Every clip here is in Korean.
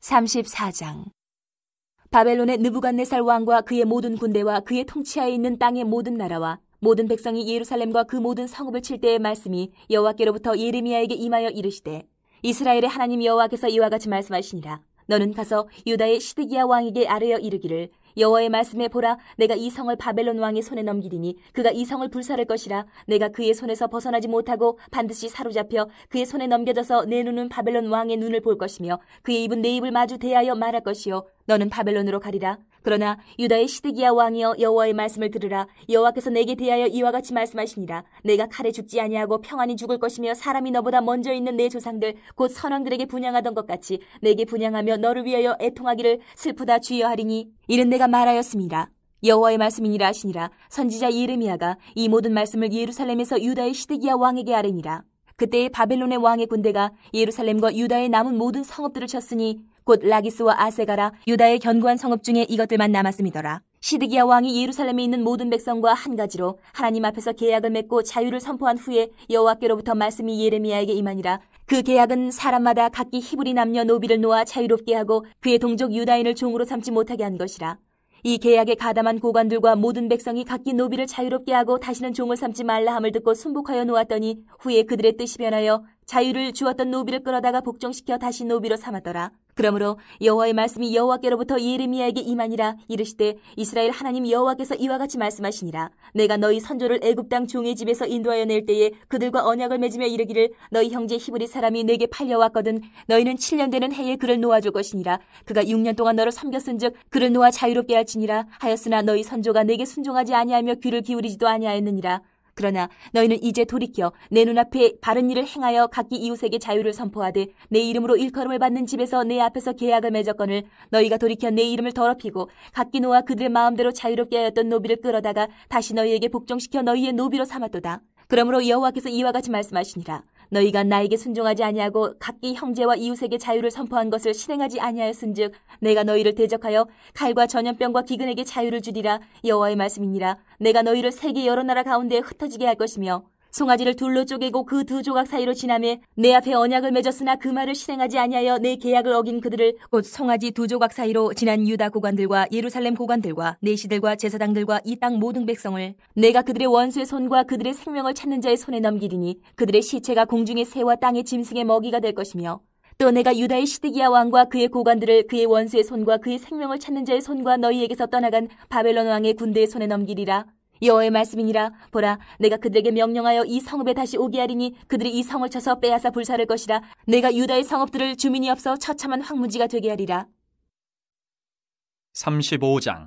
34장. 바벨론의 느부갓네살 왕과 그의 모든 군대와 그의 통치하에 있는 땅의 모든 나라와 모든 백성이 예루살렘과 그 모든 성읍을 칠 때의 말씀이 여호와께로부터 예레미야에게 임하여 이르시되, 이스라엘의 하나님 여호와께서 이와 같이 말씀하시니라. 너는 가서 유다의 시드기야 왕에게 아뢰어 이르기를, 여호와의 말씀에 보라, 내가 이 성을 바벨론 왕의 손에 넘기리니 그가 이 성을 불살할 것이라. 내가 그의 손에서 벗어나지 못하고 반드시 사로잡혀 그의 손에 넘겨져서 내 눈은 바벨론 왕의 눈을 볼 것이며 그의 입은 내 입을 마주 대하여 말할 것이요 너는 바벨론으로 가리라. 그러나 유다의 시드기야 왕이여, 여호와의 말씀을 들으라. 여호와께서 내게 대하여 이와 같이 말씀하시니라. 내가 칼에 죽지 아니하고 평안히 죽을 것이며 사람이 너보다 먼저 있는 내 조상들 곧 선왕들에게 분향하던 것 같이 내게 분향하며 너를 위하여 애통하기를 슬프다 주여 하리니, 이는 내가 말하였습니다. 여호와의 말씀이니라 하시니라. 선지자 예레미야가 이 모든 말씀을 예루살렘에서 유다의 시드기야 왕에게 아뢰니라. 그때에 바벨론의 왕의 군대가 예루살렘과 유다의 남은 모든 성읍들을 쳤으니 곧 라기스와 아세가라 유다의 견고한 성읍 중에 이것들만 남았음이더라. 시드기야 왕이 예루살렘에 있는 모든 백성과 한 가지로 하나님 앞에서 계약을 맺고 자유를 선포한 후에 여호와께로부터 말씀이 예레미야에게 임하니라. 그 계약은 사람마다 각기 히브리 남녀 노비를 놓아 자유롭게 하고 그의 동족 유다인을 종으로 삼지 못하게 한 것이라. 이 계약에 가담한 고관들과 모든 백성이 각기 노비를 자유롭게 하고 다시는 종을 삼지 말라 함을 듣고 순복하여 놓았더니 후에 그들의 뜻이 변하여 자유를 주었던 노비를 끌어다가 복종시켜 다시 노비로 삼았더라. 그러므로 여호와의 말씀이 여호와께로부터 예레미야에게 임하니라. 이르시되, 이스라엘 하나님 여호와께서 이와 같이 말씀하시니라. 내가 너희 선조를 애굽 땅 종의 집에서 인도하여 낼 때에 그들과 언약을 맺으며 이르기를, 너희 형제 히브리 사람이 내게 팔려왔거든 너희는 7년 되는 해에 그를 놓아줄 것이니라. 그가 6년 동안 너를 섬겼은즉 그를 놓아 자유롭게 할지니라. 하였으나 너희 선조가 내게 순종하지 아니하며 귀를 기울이지도 아니하였느니라. 그러나 너희는 이제 돌이켜 내 눈앞에 바른 일을 행하여 각기 이웃에게 자유를 선포하되 내 이름으로 일컬음을 받는 집에서 내 앞에서 계약을 맺었거늘, 너희가 돌이켜 내 이름을 더럽히고 각기 놓아 그들의 마음대로 자유롭게 하였던 노비를 끌어다가 다시 너희에게 복종시켜 너희의 노비로 삼았도다. 그러므로 여호와께서 이와 같이 말씀하시니라. 너희가 나에게 순종하지 아니하고 각기 형제와 이웃에게 자유를 선포한 것을 실행하지 아니하였은즉 내가 너희를 대적하여 칼과 전염병과 기근에게 자유를 주리라. 여호와의 말씀이니라. 내가 너희를 세계 여러 나라 가운데 흩어지게 할 것이며 송아지를 둘로 쪼개고 그 두 조각 사이로 지나매 내 앞에 언약을 맺었으나 그 말을 실행하지 아니하여 내 계약을 어긴 그들을, 곧 송아지 두 조각 사이로 지난 유다 고관들과 예루살렘 고관들과 내시들과 제사장들과 이 땅 모든 백성을 내가 그들의 원수의 손과 그들의 생명을 찾는 자의 손에 넘기리니 그들의 시체가 공중의 새와 땅의 짐승의 먹이가 될 것이며, 또 내가 유다의 시드기야 왕과 그의 고관들을 그의 원수의 손과 그의 생명을 찾는 자의 손과 너희에게서 떠나간 바벨론 왕의 군대의 손에 넘기리라. 여호와의 말씀이니라. 보라, 내가 그들에게 명령하여 이 성읍에 다시 오게 하리니 그들이 이 성을 쳐서 빼앗아 불살할 것이라. 내가 유다의 성읍들을 주민이 없어 처참한 황무지가 되게 하리라. 35장.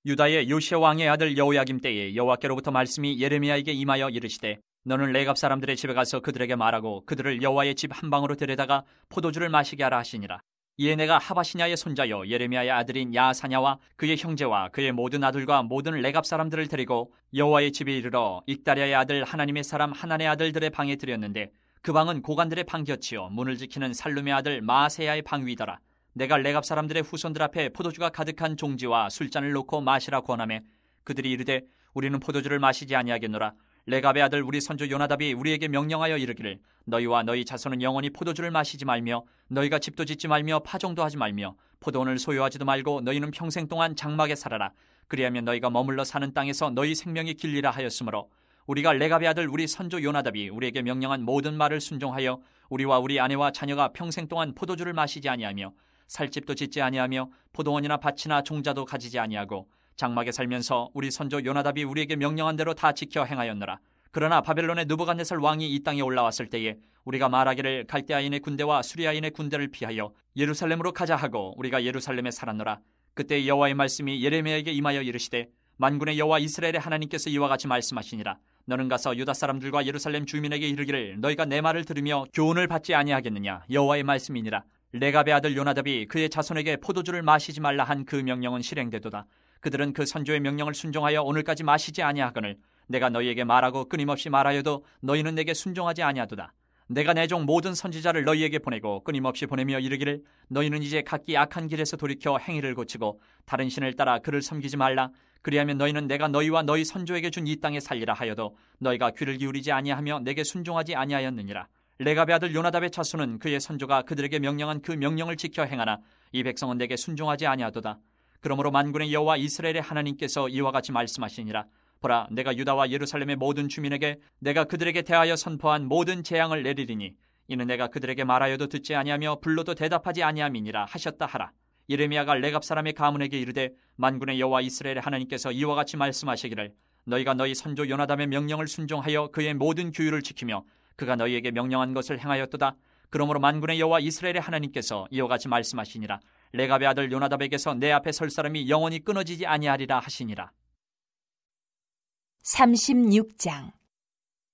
유다의 요시야 왕의 아들 여호야김 때에 여호와께로부터 말씀이 예레미야에게 임하여 이르시되, 너는 레갑 사람들의 집에 가서 그들에게 말하고 그들을 여호와의 집 한방으로 데려다가 포도주를 마시게 하라 하시니라. 이에 내가 하바시냐의 손자여 예레미야의 아들인 야사냐와 그의 형제와 그의 모든 아들과 모든 레갑 사람들을 데리고 여호와의 집에 이르러 익다랴의 아들 하나님의 사람 하난의 아들들의 방에 들였는데, 그 방은 고관들의 방 곁이요 문을 지키는 살룸의 아들 마세야의 방 위더라. 내가 레갑 사람들의 후손들 앞에 포도주가 가득한 종지와 술잔을 놓고 마시라 권하매 그들이 이르되, 우리는 포도주를 마시지 아니하겠노라. 레갑의 아들 우리 선조 요나답이 우리에게 명령하여 이르기를, 너희와 너희 자손은 영원히 포도주를 마시지 말며 너희가 집도 짓지 말며 파종도 하지 말며 포도원을 소유하지도 말고 너희는 평생 동안 장막에 살아라. 그리하면 너희가 머물러 사는 땅에서 너희 생명이 길리라 하였으므로, 우리가 레갑의 아들 우리 선조 요나답이 우리에게 명령한 모든 말을 순종하여 우리와 우리 아내와 자녀가 평생 동안 포도주를 마시지 아니하며 살 집도 짓지 아니하며 포도원이나 밭이나 종자도 가지지 아니하고 장막에 살면서 우리 선조 요나답이 우리에게 명령한 대로 다 지켜 행하였노라. 그러나 바벨론의 느부갓네살 왕이 이 땅에 올라왔을 때에 우리가 말하기를, 갈대아인의 군대와 수리아인의 군대를 피하여 예루살렘으로 가자 하고 우리가 예루살렘에 살았노라. 그때 여호와의 말씀이 예레미야에게 임하여 이르시되, 만군의 여호와 이스라엘의 하나님께서 이와 같이 말씀하시니라. 너는 가서 유다 사람들과 예루살렘 주민에게 이르기를, 너희가 내 말을 들으며 교훈을 받지 아니하겠느냐. 여호와의 말씀이니라. 레갑의 아들 요나답이 그의 자손에게 포도주를 마시지 말라 한 그 명령은 실행되도다. 그들은 그 선조의 명령을 순종하여 오늘까지 마시지 아니하거늘 내가 너희에게 말하고 끊임없이 말하여도 너희는 내게 순종하지 아니하도다. 내가 내 종 모든 선지자를 너희에게 보내고 끊임없이 보내며 이르기를, 너희는 이제 각기 악한 길에서 돌이켜 행위를 고치고 다른 신을 따라 그를 섬기지 말라. 그리하면 너희는 내가 너희와 너희 선조에게 준 이 땅에 살리라 하여도 너희가 귀를 기울이지 아니하며 내게 순종하지 아니하였느니라. 레갑의 아들 요나답의 자손은 그의 선조가 그들에게 명령한 그 명령을 지켜 행하나 이 백성은 내게 순종하지 아니하도다. 그러므로 만군의 여호와 이스라엘의 하나님께서 이와 같이 말씀하시니라. 보라, 내가 유다와 예루살렘의 모든 주민에게 내가 그들에게 대하여 선포한 모든 재앙을 내리리니 이는 내가 그들에게 말하여도 듣지 아니하며 불러도 대답하지 아니함이니라 하셨다 하라. 예레미야가 레갑 사람의 가문에게 이르되 만군의 여호와 이스라엘의 하나님께서 이와 같이 말씀하시기를 너희가 너희 선조 요나답의 명령을 순종하여 그의 모든 규율을 지키며 그가 너희에게 명령한 것을 행하였도다. 그러므로 만군의 여호와 이스라엘의 하나님께서 이와 같이 말씀하시니라. 레갑의 아들 요나답에게서 내 앞에 설 사람이 영원히 끊어지지 아니하리라 하시니라. 36장.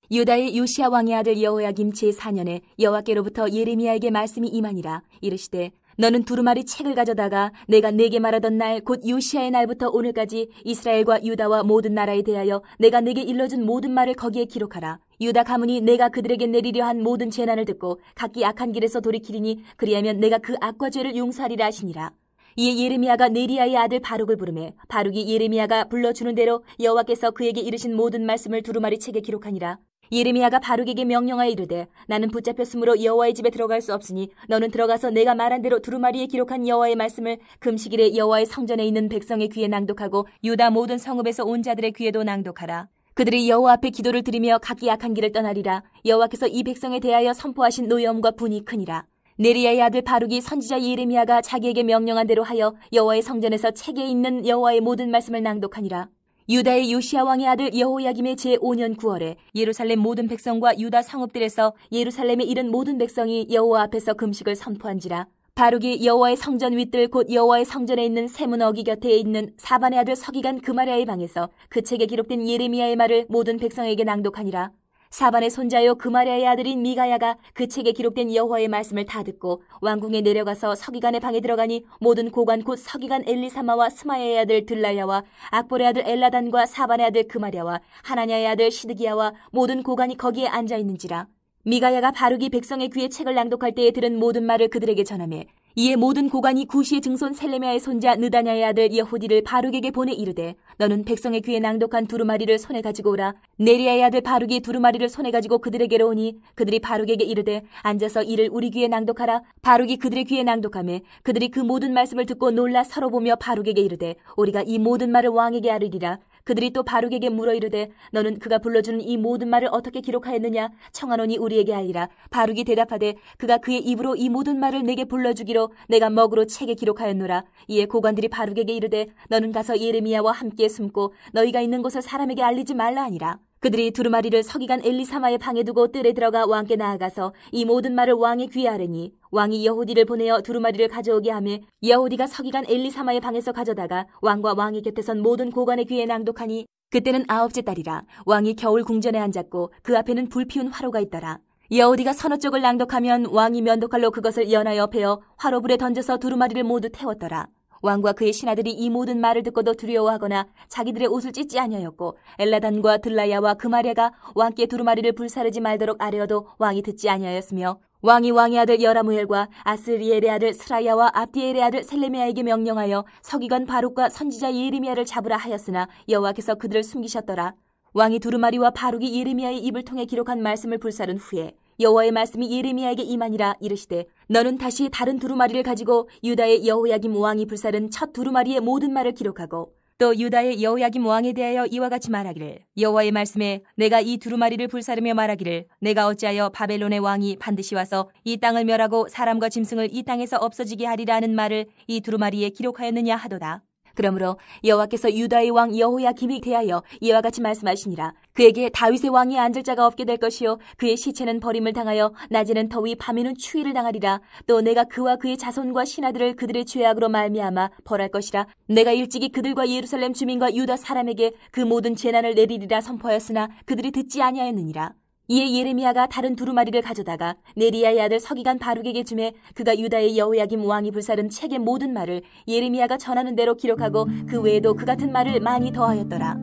유다의 요시야 왕의 아들 여호야김 제4년에 여호와께로부터 예레미야에게 말씀이 임하니라. 이르시되 너는 두루마리 책을 가져다가 내가 네게 말하던 날 곧 요시야의 날부터 오늘까지 이스라엘과 유다와 모든 나라에 대하여 내가 네게 일러준 모든 말을 거기에 기록하라. 유다 가문이 내가 그들에게 내리려 한 모든 재난을 듣고 각기 악한 길에서 돌이키리니 그리하면 내가 그 악과 죄를 용서하리라 하시니라. 이에 예레미야가 네리야의 아들 바룩을 부르매 바룩이 예레미야가 불러주는 대로 여호와께서 그에게 이르신 모든 말씀을 두루마리 책에 기록하니라. 예레미야가 바룩에게 명령하여 이르되 나는 붙잡혔으므로 여호와의 집에 들어갈 수 없으니 너는 들어가서 내가 말한 대로 두루마리에 기록한 여호와의 말씀을 금식일에 여호와의 성전에 있는 백성의 귀에 낭독하고 유다 모든 성읍에서 온 자들의 귀에도 낭독하라. 그들이 여호와 앞에 기도를 드리며 각기 악한 길을 떠나리라. 여호와께서 이 백성에 대하여 선포하신 노여움과 분이 크니라. 네리야의 아들 바룩이 선지자 예레미야가 자기에게 명령한 대로 하여 여호와의 성전에서 책에 있는 여호와의 모든 말씀을 낭독하니라. 유다의 요시야 왕의 아들 여호야김의 제5년 9월에 예루살렘 모든 백성과 유다 성읍들에서 예루살렘에 이른 모든 백성이 여호와 앞에서 금식을 선포한지라. 바룩이 여호와의 성전 윗들 곧 여호와의 성전에 있는 세문 어기 곁에 있는 사반의 아들 서기관 그마랴의 방에서 그 책에 기록된 예레미야의 말을 모든 백성에게 낭독하니라. 사반의 손자요 그마랴의 아들인 미가야가 그 책에 기록된 여호와의 말씀을 다 듣고 왕궁에 내려가서 서기관의 방에 들어가니 모든 고관 곧 서기관 엘리사마와 스마야의 아들 들라야와 악볼의 아들 엘라단과 사반의 아들 그마랴와 하나냐의 아들 시드기야와 모든 고관이 거기에 앉아 있는지라. 미가야가 바룩이 백성의 귀에 책을 낭독할 때에 들은 모든 말을 그들에게 전하매 이에 모든 고관이 구시의 증손 셀레미야의 손자 느다냐의 아들 여후디를 바룩에게 보내 이르되 너는 백성의 귀에 낭독한 두루마리를 손에 가지고 오라. 네리야의 아들 바룩이 두루마리를 손에 가지고 그들에게로 오니 그들이 바룩에게 이르되 앉아서 이를 우리 귀에 낭독하라. 바룩이 그들의 귀에 낭독하매 그들이 그 모든 말씀을 듣고 놀라 서로 보며 바룩에게 이르되 우리가 이 모든 말을 왕에게 아뢰리라. 그들이 또 바룩에게 물어 이르되 너는 그가 불러주는 이 모든 말을 어떻게 기록하였느냐 청하노니 우리에게 알리라. 바룩이 대답하되 그가 그의 입으로 이 모든 말을 내게 불러주기로 내가 먹으로 책에 기록하였노라. 이에 고관들이 바룩에게 이르되 너는 가서 예레미야와 함께 숨고 너희가 있는 곳을 사람에게 알리지 말라 하니라. 그들이 두루마리를 서기관 엘리사마의 방에 두고 뜰에 들어가 왕께 나아가서 이 모든 말을 왕의 귀에 아뢰니 왕이 여후디를 보내어 두루마리를 가져오게 하며 여후디가 서기관 엘리사마의 방에서 가져다가 왕과 왕의 곁에 선 모든 고관의 귀에 낭독하니 그때는 9째 달이라. 왕이 겨울 궁전에 앉았고 그 앞에는 불피운 화로가 있더라. 여후디가 서너 쪽을 낭독하면 왕이 면도칼로 그것을 연하여 베어 화로불에 던져서 두루마리를 모두 태웠더라. 왕과 그의 신하들이 이 모든 말을 듣고도 두려워하거나 자기들의 옷을 찢지 아니하였고 엘라단과 들라야와 그마랴가 왕께 두루마리를 불사르지 말도록 아뢰어도 왕이 듣지 아니하였으며 왕이 왕의 아들 여라무엘과 아스리엘의 아들 스라야와 압디엘의 아들 셀레미야에게 명령하여 서기관 바룩과 선지자 예레미야를 잡으라 하였으나 여호와께서 그들을 숨기셨더라. 왕이 두루마리와 바룩이 예레미야의 입을 통해 기록한 말씀을 불사른 후에 여호와의 말씀이 예레미야에게 임하니라. 이르시되 너는 다시 다른 두루마리를 가지고 유다의 여호야김 왕이 불사른 첫 두루마리의 모든 말을 기록하고 또 유다의 여호야김 왕에 대하여 이와 같이 말하기를 여호와의 말씀에 내가 이 두루마리를 불사르며 말하기를 내가 어찌하여 바벨론의 왕이 반드시 와서 이 땅을 멸하고 사람과 짐승을 이 땅에서 없어지게 하리라는 말을 이 두루마리에 기록하였느냐 하도다. 그러므로 여호와께서 유다의 왕 여호야김에 대하여 이와 같이 말씀하시니라. 그에게 다윗의 왕이 앉을 자가 없게 될 것이요 그의 시체는 버림을 당하여 낮에는 더위 밤에는 추위를 당하리라. 또 내가 그와 그의 자손과 신하들을 그들의 죄악으로 말미암아 벌할 것이라. 내가 일찍이 그들과 예루살렘 주민과 유다 사람에게 그 모든 재난을 내리리라 선포하였으나 그들이 듣지 아니하였느니라. 이에 예레미야가 다른 두루마리를 가져다가 네리야의 아들 서기관 바룩에게 주매 그가 유다의 여호야김 왕이 불사른 책의 모든 말을 예레미야가 전하는 대로 기록하고 그 외에도 그 같은 말을 많이 더하였더라.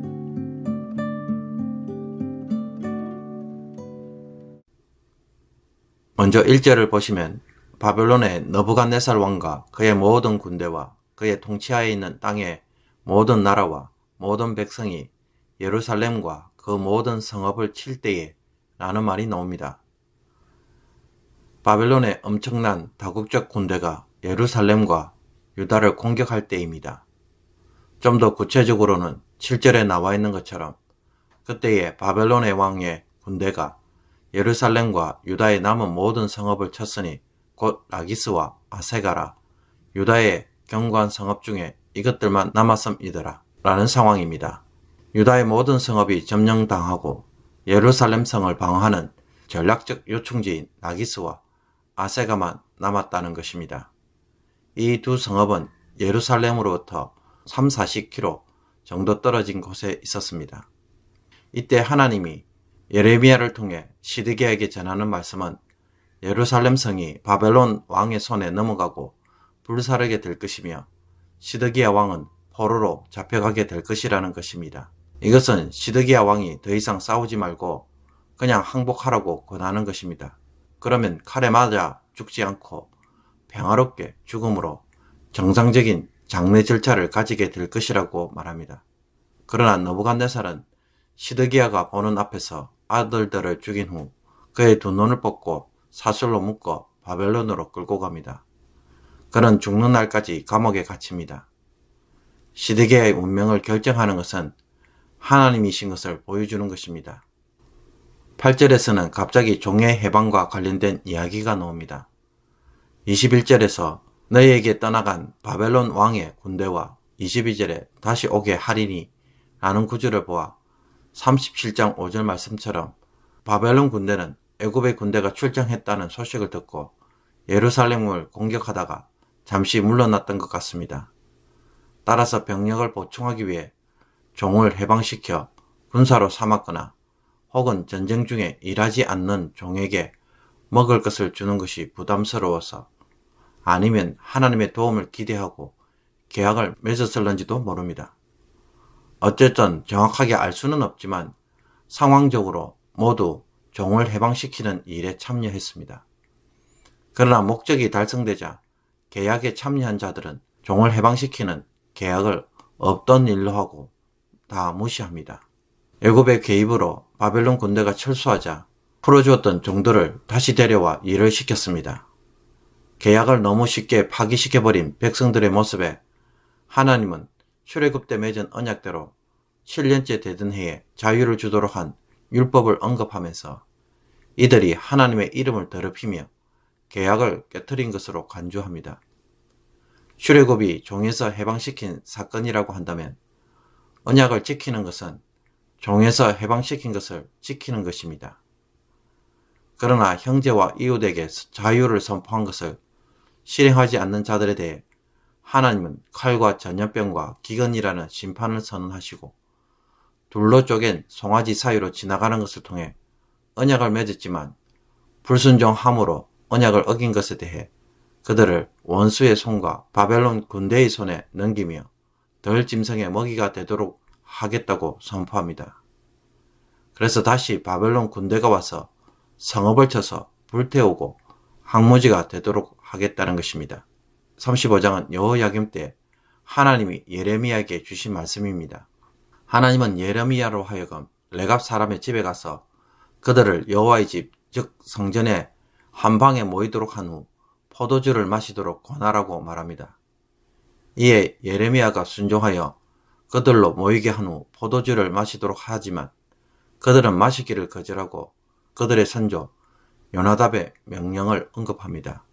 먼저 1절을 보시면 바벨론의 느부갓네살 왕과 그의 모든 군대와 그의 통치하에 있는 땅의 모든 나라와 모든 백성이 예루살렘과 그 모든 성읍을 칠 때에 라는 말이 나옵니다. 바벨론의 엄청난 다국적 군대가 예루살렘과 유다를 공격할 때입니다. 좀 더 구체적으로는 7절에 나와 있는 것처럼 그때에 바벨론의 왕의 군대가 예루살렘과 유다의 남은 모든 성읍을 쳤으니 곧 라기스와 아세가라 유다의 견고한 성읍 중에 이것들만 남았음이더라 라는 상황입니다. 유다의 모든 성읍이 점령당하고 예루살렘 성을 방어하는 전략적 요충지인 라기스와 아세가만 남았다는 것입니다. 이 두 성읍은 예루살렘으로부터 30-40km 정도 떨어진 곳에 있었습니다. 이때 하나님이 예레미야를 통해 시드기야에게 전하는 말씀은 예루살렘 성이 바벨론 왕의 손에 넘어가고 불사르게 될 것이며 시드기야 왕은 포로로 잡혀가게 될 것이라는 것입니다. 이것은 시드기야 왕이 더 이상 싸우지 말고 그냥 항복하라고 권하는 것입니다. 그러면 칼에 맞아 죽지 않고 평화롭게 죽음으로 정상적인 장례 절차를 가지게 될 것이라고 말합니다. 그러나 느부갓네살은 시드기야가 보는 앞에서 아들들을 죽인 후 그의 두 눈을 뽑고 사슬로 묶어 바벨론으로 끌고 갑니다. 그는 죽는 날까지 감옥에 갇힙니다. 시드기야의 운명을 결정하는 것은 하나님이신 것을 보여주는 것입니다. 8절에서는 갑자기 종의 해방과 관련된 이야기가 나옵니다. 21절에서 너희에게 떠나간 바벨론 왕의 군대와 22절에 다시 오게 하리니 라는 구절을 보아 37장 5절 말씀처럼 바벨론 군대는 애굽의 군대가 출정했다는 소식을 듣고 예루살렘을 공격하다가 잠시 물러났던 것 같습니다. 따라서 병력을 보충하기 위해 종을 해방시켜 군사로 삼았거나 혹은 전쟁 중에 일하지 않는 종에게 먹을 것을 주는 것이 부담스러워서 아니면 하나님의 도움을 기대하고 계약을 맺었을는지도 모릅니다. 어쨌든 정확하게 알 수는 없지만 상황적으로 모두 종을 해방시키는 일에 참여했습니다. 그러나 목적이 달성되자 계약에 참여한 자들은 종을 해방시키는 계약을 없던 일로 하고 다 무시합니다. 애굽의 개입으로 바벨론 군대가 철수하자 풀어주었던 종들을 다시 데려와 일을 시켰습니다. 계약을 너무 쉽게 파기시켜버린 백성들의 모습에 하나님은 출애굽 때 맺은 언약대로 7년째 되던 해에 자유를 주도록 한 율법을 언급하면서 이들이 하나님의 이름을 더럽히며 계약을 깨트린 것으로 간주합니다. 출애굽이 종에서 해방시킨 사건이라고 한다면 언약을 지키는 것은 종에서 해방시킨 것을 지키는 것입니다. 그러나 형제와 이웃에게 자유를 선포한 것을 실행하지 않는 자들에 대해 하나님은 칼과 전염병과 기근이라는 심판을 선언하시고 둘로 쪼갠 송아지 사이로 지나가는 것을 통해 언약을 맺었지만 불순종함으로 언약을 어긴 것에 대해 그들을 원수의 손과 바벨론 군대의 손에 넘기며 덜 짐승의 먹이가 되도록 하겠다고 선포합니다. 그래서 다시 바벨론 군대가 와서 성읍을 쳐서 불태우고 항무지가 되도록 하겠다는 것입니다. 35장은 여호야김 때 하나님이 예레미야에게 주신 말씀입니다. 하나님은 예레미야로 하여금 레갑 사람의 집에 가서 그들을 여호와의 집, 즉 성전에 한 방에 모이도록 한 후 포도주를 마시도록 권하라고 말합니다. 이에 예레미야가 순종하여 그들로 모이게 한 후 포도주를 마시도록 하지만 그들은 마시기를 거절하고 그들의 선조 요나답의 명령을 언급합니다.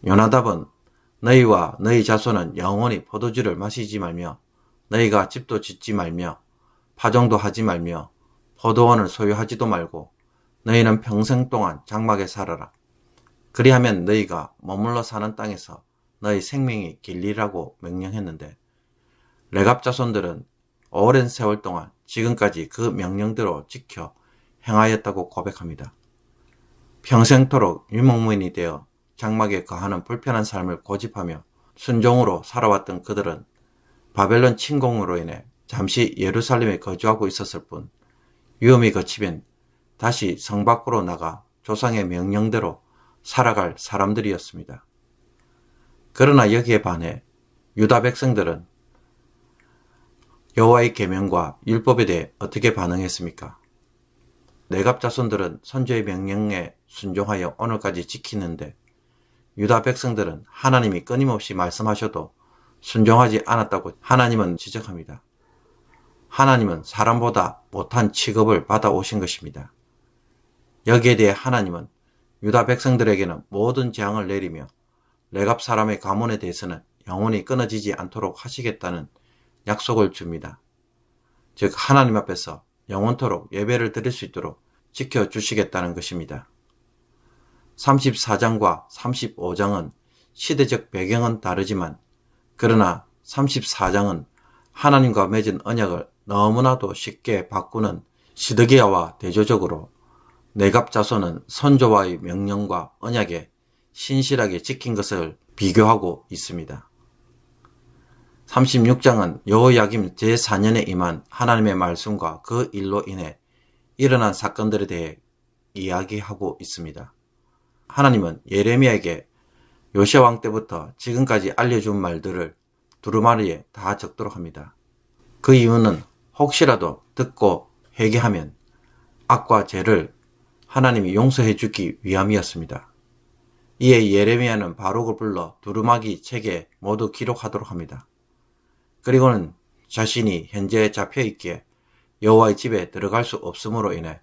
요나답은 너희와 너희 자손은 영원히 포도주를 마시지 말며 너희가 집도 짓지 말며 파종도 하지 말며 포도원을 소유하지도 말고 너희는 평생 동안 장막에 살아라. 그리하면 너희가 머물러 사는 땅에서 너희 생명이 길리라고 명령했는데 레갑 자손들은 오랜 세월 동안 지금까지 그 명령대로 지켜 행하였다고 고백합니다. 평생토록 유목민이 되어 장막에 거하는 불편한 삶을 고집하며 순종으로 살아왔던 그들은 바벨론 침공으로 인해 잠시 예루살렘에 거주하고 있었을 뿐 위험이 거치면 다시 성 밖으로 나가 조상의 명령대로 살아갈 사람들이었습니다. 그러나 여기에 반해 유다 백성들은 여호와의 계명과 율법에 대해 어떻게 반응했습니까? 레갑 자손들은 선조의 명령에 순종하여 오늘까지 지키는데 유다 백성들은 하나님이 끊임없이 말씀하셔도 순종하지 않았다고 하나님은 지적합니다. 하나님은 사람보다 못한 취급을 받아오신 것입니다. 여기에 대해 하나님은 유다 백성들에게는 모든 재앙을 내리며 레갑 사람의 가문에 대해서는 영원히 끊어지지 않도록 하시겠다는 약속을 줍니다. 즉 하나님 앞에서 영원토록 예배를 드릴 수 있도록 지켜주시겠다는 것입니다. 34장과 35장은 시대적 배경은 다르지만 그러나 34장은 하나님과 맺은 언약을 너무나도 쉽게 바꾸는 시드기야와 대조적으로 네갑 자손은 선조와의 명령과 언약에 신실하게 지킨 것을 비교하고 있습니다. 36장은 여호야김 제4년에 임한 하나님의 말씀과 그 일로 인해 일어난 사건들에 대해 이야기하고 있습니다. 하나님은 예레미야에게 요시야 왕 때부터 지금까지 알려준 말들을 두루마리에 다 적도록 합니다. 그 이유는 혹시라도 듣고 회개하면 악과 죄를 하나님이 용서해 주기 위함이었습니다. 이에 예레미야는 바룩을 불러 두루마기 책에 모두 기록하도록 합니다. 그리고는 자신이 현재 잡혀있기에 여호와의 집에 들어갈 수 없음으로 인해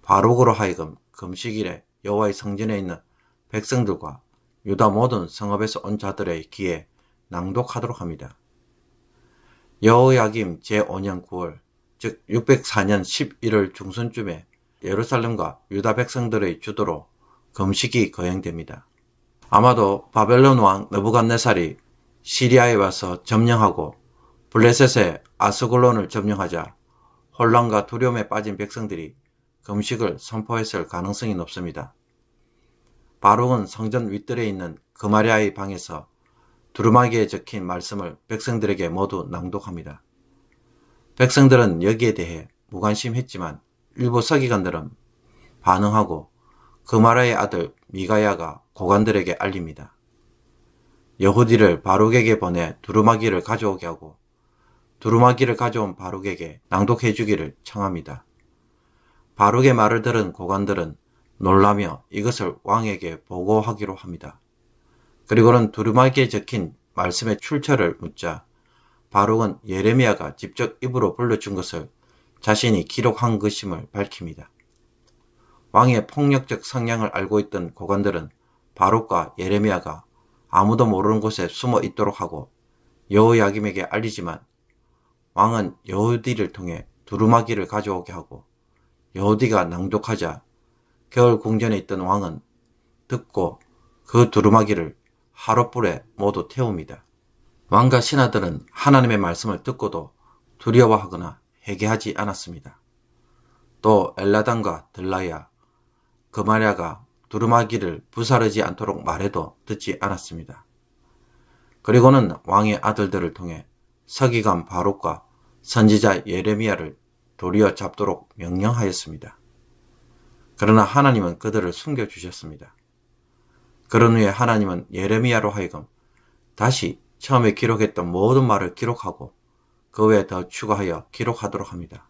바룩으로 하여금 금식일에 여호와의 성전에 있는 백성들과 유다 모든 성읍에서 온 자들의 귀에 낭독하도록 합니다. 여호야김 제5년 9월 즉 604년 11월 중순쯤에 예루살렘과 유다 백성들의 주도로 금식이 거행됩니다. 아마도 바벨론 왕 느부갓네살이 시리아에 와서 점령하고 블레셋의 아스글론을 점령하자 혼란과 두려움에 빠진 백성들이 금식을 선포했을 가능성이 높습니다. 바룩은 성전 윗뜰에 있는 그마리아의 방에서 두루마기에 적힌 말씀을 백성들에게 모두 낭독합니다. 백성들은 여기에 대해 무관심했지만 일부 서기관들은 반응하고 그마리아의 아들 미가야가 고관들에게 알립니다. 여후디를 바룩에게 보내 두루마기를 가져오게 하고 두루마기를 가져온 바룩에게 낭독해 주기를 청합니다. 바룩의 말을 들은 고관들은 놀라며 이것을 왕에게 보고하기로 합니다. 그리고는 두루마기에 적힌 말씀의 출처를 묻자 바룩은 예레미야가 직접 입으로 불러준 것을 자신이 기록한 것임을 밝힙니다. 왕의 폭력적 성향을 알고 있던 고관들은 바룩과 예레미야가 아무도 모르는 곳에 숨어 있도록 하고 여호야김에게 알리지만 왕은 여후디를 통해 두루마기를 가져오게 하고 여후디가 낭독하자 겨울 궁전에 있던 왕은 듣고 그 두루마기를 하룻불에 모두 태웁니다. 왕과 신하들은 하나님의 말씀을 듣고도 두려워하거나 회개하지 않았습니다. 또 엘라단과 들라야, 그마랴가 두루마기를 부사르지 않도록 말해도 듣지 않았습니다. 그리고는 왕의 아들들을 통해 서기관 바룩과 선지자 예레미야를 도리어 잡도록 명령하였습니다. 그러나 하나님은 그들을 숨겨주셨습니다. 그런 후에 하나님은 예레미야로 하여금 다시 처음에 기록했던 모든 말을 기록하고 그 외에 더 추가하여 기록하도록 합니다.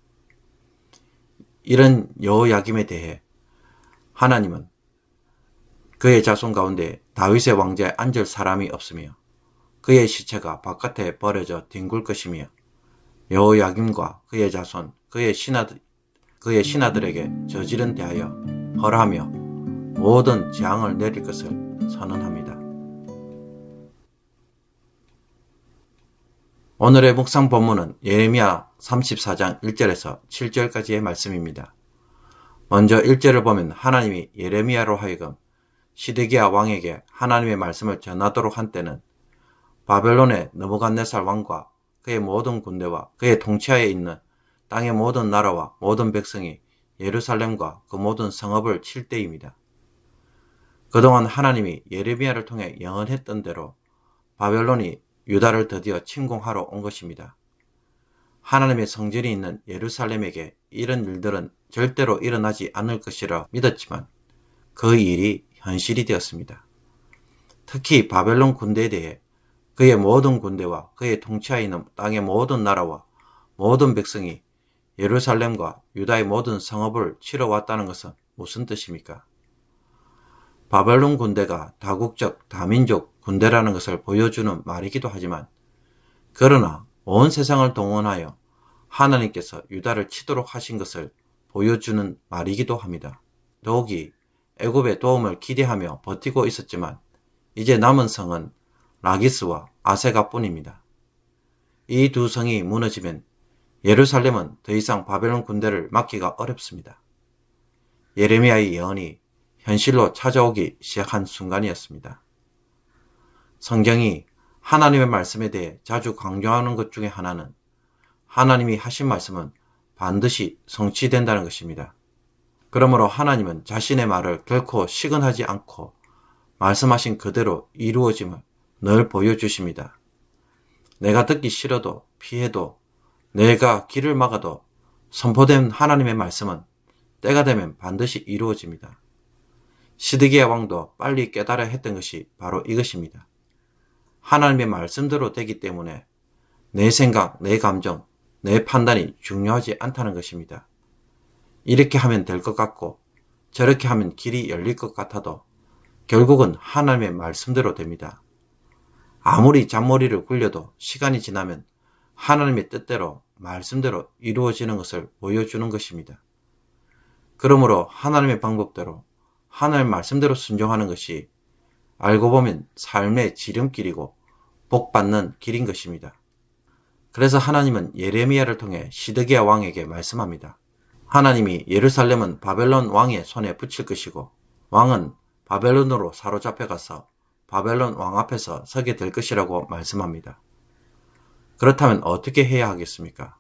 이런 여호야김에 대해 하나님은 그의 자손 가운데 다윗의 왕자에 앉을 사람이 없으며 그의 시체가 바깥에 버려져 뒹굴 것이며 여호야김과 그의 자손, 그의 신하들에게 저지른 대하여 벌하며 모든 재앙을 내릴 것을 선언합니다. 오늘의 묵상 본문은 예레미야 34장 1절에서 7절까지의 말씀입니다. 먼저 1절을 보면 하나님이 예레미야로 하여금 시드기야 왕에게 하나님의 말씀을 전하도록 한 때는 바벨론의 느부갓네살 왕과 그의 모든 군대와 그의 통치하에 있는 땅의 모든 나라와 모든 백성이 예루살렘과 그 모든 성읍을 칠 때입니다. 그동안 하나님이 예레미야를 통해 영언했던 대로 바벨론이 유다를 드디어 침공하러 온 것입니다. 하나님의 성전이 있는 예루살렘에게 이런 일들은 절대로 일어나지 않을 것이라 믿었지만 그 일이 현실이 되었습니다. 특히 바벨론 군대에 대해 그의 모든 군대와 그의 통치하에 있는 땅의 모든 나라와 모든 백성이 예루살렘과 유다의 모든 성읍을 치러 왔다는 것은 무슨 뜻입니까? 바벨론 군대가 다국적 다민족 군대라는 것을 보여주는 말이기도 하지만, 그러나 온 세상을 동원하여 하나님께서 유다를 치도록 하신 것을 보여주는 말이기도 합니다. 더욱이 애굽의 도움을 기대하며 버티고 있었지만 이제 남은 성은 라기스와 아세가뿐입니다. 이 두 성이 무너지면 예루살렘은 더 이상 바벨론 군대를 막기가 어렵습니다. 예레미야의 예언이 현실로 찾아오기 시작한 순간이었습니다. 성경이 하나님의 말씀에 대해 자주 강조하는 것 중에 하나는 하나님이 하신 말씀은 반드시 성취된다는 것입니다. 그러므로 하나님은 자신의 말을 결코 시건하지 않고 말씀하신 그대로 이루어짐을 늘 보여주십니다. 내가 듣기 싫어도 피해도 내가 길을 막아도 선포된 하나님의 말씀은 때가 되면 반드시 이루어집니다. 시드기야 왕도 빨리 깨달아야 했던 것이 바로 이것입니다. 하나님의 말씀대로 되기 때문에 내 생각, 내 감정, 내 판단이 중요하지 않다는 것입니다. 이렇게 하면 될 것 같고 저렇게 하면 길이 열릴 것 같아도 결국은 하나님의 말씀대로 됩니다. 아무리 잔머리를 굴려도 시간이 지나면 하나님의 뜻대로 말씀대로 이루어지는 것을 보여주는 것입니다. 그러므로 하나님의 방법대로 하나님의 말씀대로 순종하는 것이 알고 보면 삶의 지름길이고 복받는 길인 것입니다. 그래서 하나님은 예레미야를 통해 시드기야 왕에게 말씀합니다. 하나님이 예루살렘은 바벨론 왕의 손에 붙일 것이고 왕은 바벨론으로 사로잡혀가서 바벨론 왕 앞에서 서게 될 것이라고 말씀합니다. 그렇다면 어떻게 해야 하겠습니까?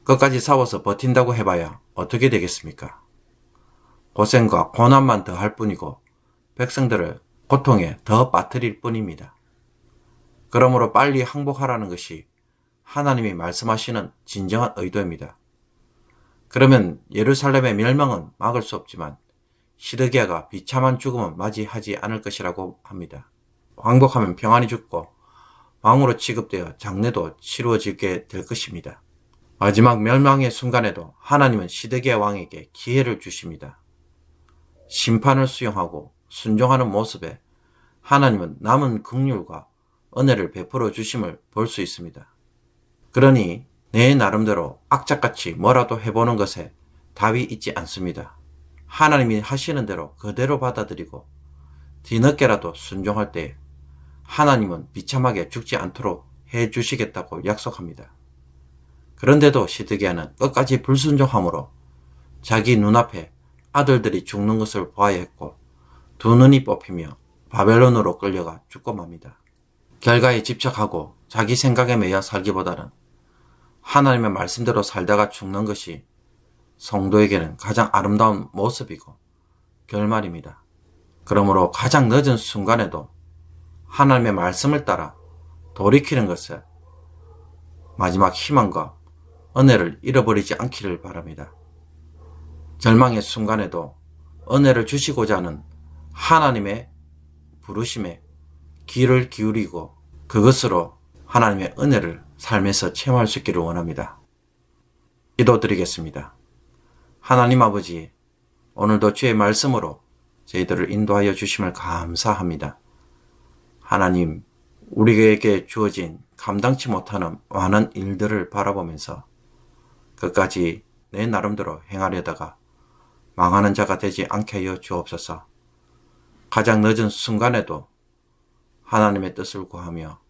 끝까지 싸워서 버틴다고 해봐야 어떻게 되겠습니까? 고생과 고난만 더할 뿐이고 백성들을 고통에 더 빠뜨릴 뿐입니다. 그러므로 빨리 항복하라는 것이 하나님이 말씀하시는 진정한 의도입니다. 그러면 예루살렘의 멸망은 막을 수 없지만 시드기야가 비참한 죽음은 맞이하지 않을 것이라고 합니다. 항복하면 평안히 죽고 왕으로 취급되어 장례도 치루어지게 될 것입니다. 마지막 멸망의 순간에도 하나님은 시드기야 왕에게 기회를 주십니다. 심판을 수용하고 순종하는 모습에 하나님은 남은 긍휼과 은혜를 베풀어 주심을 볼 수 있습니다. 그러니 내 나름대로 악착같이 뭐라도 해보는 것에 답이 있지 않습니다. 하나님이 하시는 대로 그대로 받아들이고 뒤늦게라도 순종할 때 하나님은 비참하게 죽지 않도록 해주시겠다고 약속합니다. 그런데도 시드기야는 끝까지 불순종함으로 자기 눈앞에 아들들이 죽는 것을 보아야 했고 두 눈이 뽑히며 바벨론으로 끌려가 죽고 맙니다. 결과에 집착하고 자기 생각에 매여 살기보다는 하나님의 말씀대로 살다가 죽는 것이 성도에게는 가장 아름다운 모습이고 결말입니다. 그러므로 가장 늦은 순간에도 하나님의 말씀을 따라 돌이키는 것에 마지막 희망과 은혜를 잃어버리지 않기를 바랍니다. 절망의 순간에도 은혜를 주시고자 하는 하나님의 부르심에 귀를 기울이고 그것으로 하나님의 은혜를 삶에서 체험할 수 있기를 원합니다. 기도드리겠습니다. 하나님 아버지, 오늘도 주의 말씀으로 저희들을 인도하여 주심을 감사합니다. 하나님, 우리에게 주어진 감당치 못하는 많은 일들을 바라보면서 끝까지 내 나름대로 행하려다가 망하는 자가 되지 않게 하여 주옵소서. 가장 늦은 순간에도 하나님의 뜻을 구하며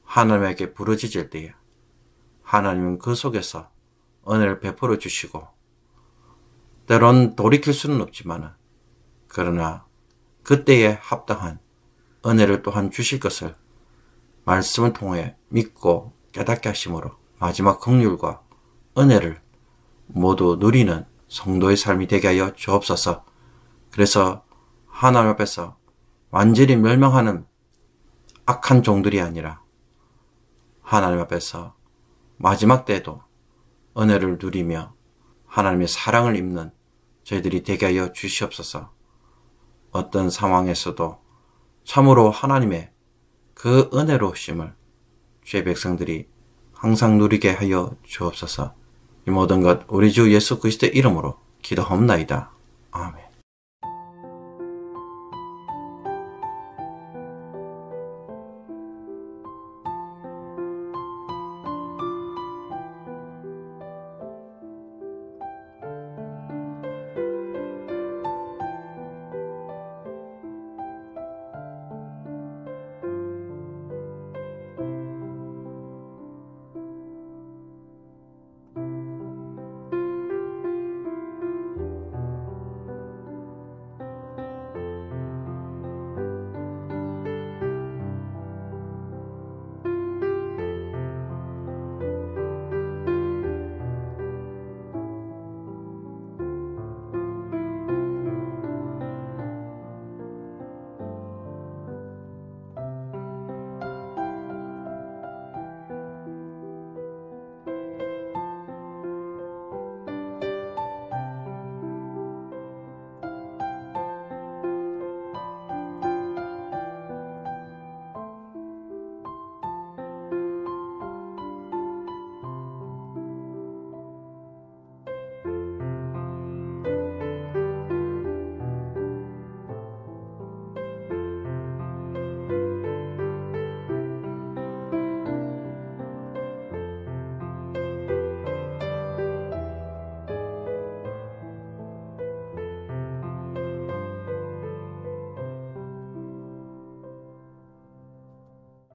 하나님에게 부르짖을 때에 하나님은 그 속에서 은혜를 베풀어 주시고 때론 돌이킬 수는 없지만 그러나 그때에 합당한 은혜를 또한 주실 것을 말씀을 통해 믿고 깨닫게 하심으로 마지막 긍휼과 은혜를 모두 누리는 성도의 삶이 되게 하여 주옵소서. 그래서 하나님 앞에서 완전히 멸망하는 악한 종들이 아니라 하나님 앞에서 마지막 때에도 은혜를 누리며 하나님의 사랑을 입는 저희들이 되게 하여 주시옵소서. 어떤 상황에서도 참으로 하나님의 그 은혜로우심을 주의 백성들이 항상 누리게 하여 주옵소서. 이 모든 것 우리 주 예수 그리스도의 이름으로 기도하옵나이다. 아멘.